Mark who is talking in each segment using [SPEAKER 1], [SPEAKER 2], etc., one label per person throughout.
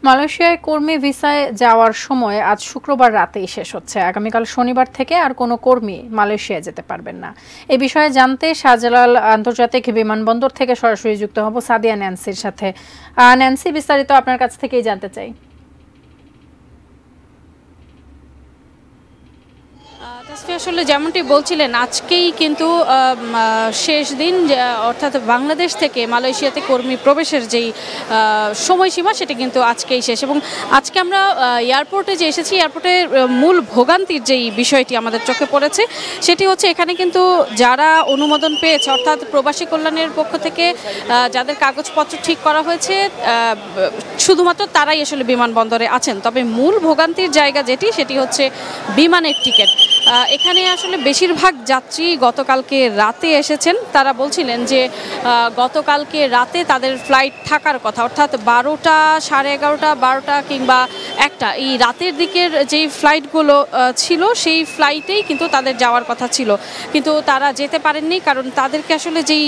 [SPEAKER 1] মালয়েশিয়ায় কর্মী ভিসায় যাওয়ার সময় আজ শুক্রবার রাতেই শেষ হচ্ছে। আগামীকাল শনিবার থেকে আর কোনো কর্মী মালয়েশিয়ায় যেতে পারবেন না। এ বিষয়ে জানতে শাহজালাল আন্তর্জাতিক বিমানবন্দর থেকে সরাসরি যুক্ত হব সাদিয়া ন্যান্সির সাথে। ন্যান্সি, বিস্তারিত আপনার কাছ থেকেই জানতে চাই।
[SPEAKER 2] আসলে যেমনটি বলছিলেন, আজকেই কিন্তু শেষ দিন, অর্থাৎ বাংলাদেশ থেকে মালয়েশিয়াতে কর্মী প্রবেশের যেই সময়সীমা সেটা কিন্তু আজকেই শেষ। এবং আজকে আমরা এয়ারপোর্টে যে এসেছি, এয়ারপোর্টের মূল ভোগান্তির যেই বিষয়টি আমাদের চোখে পড়েছে সেটি হচ্ছে এখানে কিন্তু যারা অনুমোদন পেয়েছে, অর্থাৎ প্রবাসী কল্যাণের পক্ষ থেকে যাদের কাগজপত্র ঠিক করা হয়েছে শুধুমাত্র তারাই আসলে বিমানবন্দরে আছেন। তবে মূল ভোগান্তির জায়গা সেটি হচ্ছে বিমানের টিকিট। এখানে আসলে বেশিরভাগ যাত্রী গতকালকে রাতে এসেছেন। তারা বলছিলেন যে গতকালকে রাতে তাদের ফ্লাইট থাকার কথা, অর্থাৎ 12টা, 11:30, 12টা কিংবা 1টা, এই রাতের দিকের যেই ফ্লাইটগুলো ছিল সেই ফ্লাইটেই কিন্তু তাদের যাওয়ার কথা ছিল, কিন্তু তারা যেতে পারেননি। কারণ তাদেরকে আসলে যেই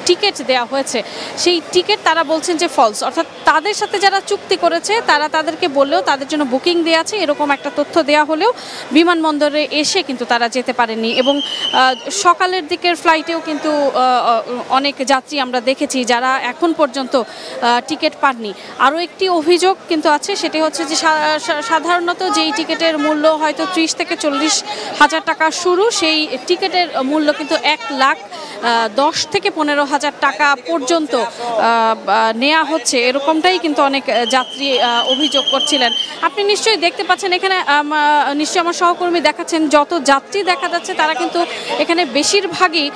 [SPEAKER 2] টিকিট দেওয়া হয়েছে সেই টিকিট তারা বলছেন যে ফলস, অর্থাৎ তাদের সাথে যারা চুক্তি করেছে তারা তাদেরকে বললেও তাদের জন্য বুকিং দেওয়া আছে এরকম একটা তথ্য দেওয়া হলেও বিমানবন্দরে এসে কিন্তু তারা যেতে পারেননি। এবং সকালের দিকের ফ্লাইটেও কিন্তু অনেক যাত্রী আমরা দেখেছি যারা এখন পর্যন্ত টিকিট পাননি। আরও একটি অভিযোগ কিন্তু আছে, সেটি হচ্ছে যে সাধারণত যেই টিকিটের মূল্য হয়তো 30 থেকে 40 হাজার টাকা শুরু, সেই টিকিটের মূল্য কিন্তু 1,10,000 থেকে 15,000 টাকা পর্যন্ত নেওয়া হচ্ছে, এরকমটাই কিন্তু অনেক যাত্রী অভিযোগ করছিলেন। আপনি নিশ্চয়ই দেখতে পাচ্ছেন এখানে, নিশ্চয়ই আমার সহকর্মী দেখাচ্ছেন, যত যাত্রী দেখা যাচ্ছে তারা কিন্তু এখানে বেশিরভাগই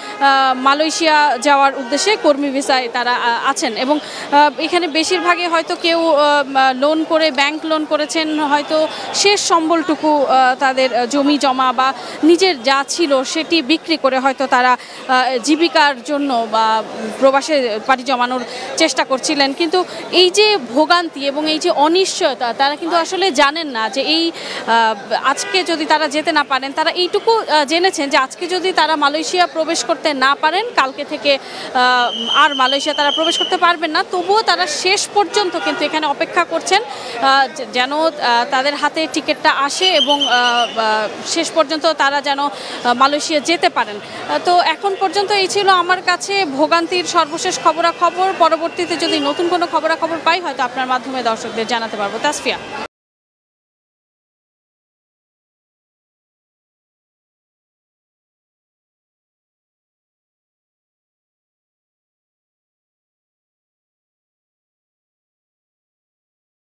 [SPEAKER 2] মালয়েশিয়া যাওয়ার উদ্দেশ্যে কর্মী ভিসায় তারা আছেন। এবং এখানে বেশিরভাগই হয়তো কেউ লোন করে, ব্যাংক লোন করেছেন, হয়তো শেষ সম্বলটুকু তাদের জমি জমা বা নিজের যা ছিল সেটি বিক্রি করে হয়তো তারা জীবিকার জন্য বা প্রবাসে পাড়ি জমানোর চেষ্টা করছিলেন। কিন্তু এই যে ভোগান্তি এবং এই যে অনিশ্চয়তা, তারা কিন্তু আসলে জানেন না যে এই আজকে যদি তারা যেতে না পারেন, তারা এইটুকু জেনেছেন যে আজকে যদি তারা মালয়েশিয়া প্রবেশ করতে না পারেন, কালকে থেকে আর মালয়েশিয়া তারা প্রবেশ করতে পারবেন না। তবুও তারা শেষ পর্যন্ত কিন্তু এখানে অপেক্ষা করছেন যেন তাদের হাতে টিকিটটা আসে এবং শেষ পর্যন্ত তারা যেন মালয়েশিয়া যেতে পারেন। তো এখন পর্যন্ত এই ছিল আমার কাছে ভোগান্তির সর্বশেষ খবরাখবর। পরবর্তীতে যদি নতুন কোনো খবরাখবর পাই হয়তো আপনার মাধ্যমে দর্শকদের জানাতে পারবো। তাসফিয়া।